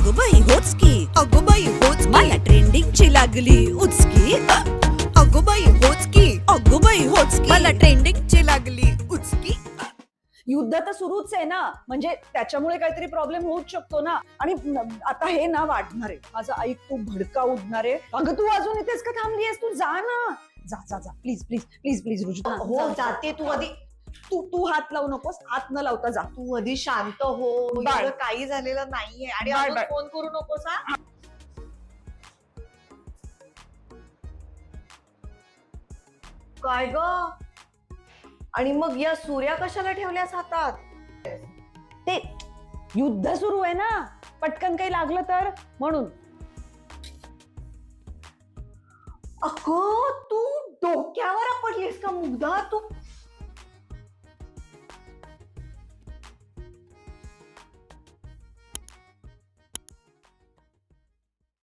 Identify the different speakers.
Speaker 1: अगोबाई होच की, अगोबाई होच की, मला ट्रेंडिंगची लागली उचकी. अगोबाई होच की, अगोबाई होच की, मला ट्रेंडिंगची लागली उचकी.
Speaker 2: युद्ध तर सुरूच आहे ना, म्हणजे त्याच्यामुळे काहीतरी प्रॉब्लेम होऊच शकतो ना. आणि आता हे ना वाढणार आहे. माझं ऐक, तू भडका उडणार आहे. अगं तू अजून इथेच का थांबलीयस? तू जा ना. जा जा जा, please please please please Rujuta.
Speaker 3: हो जाते, तू आधी
Speaker 2: तू हात लावू नकोस, हात न लावता जा.
Speaker 3: तू आधी शांत हो.
Speaker 2: बाळ.
Speaker 3: एवढं काही झालेलं नाहीये आणि
Speaker 2: बाळ,
Speaker 3: अजून
Speaker 2: बाळ.
Speaker 3: फोन करू नकोस हा. काय ग? आणि मग या सूर्या कशाला ठेवल्यास हातात?
Speaker 2: ते युद्ध सुरू आहे ना, पटकन काही लागलं तर म्हणून.
Speaker 3: अगं तू डोक्यावर पडलीस का मुग्धा? तू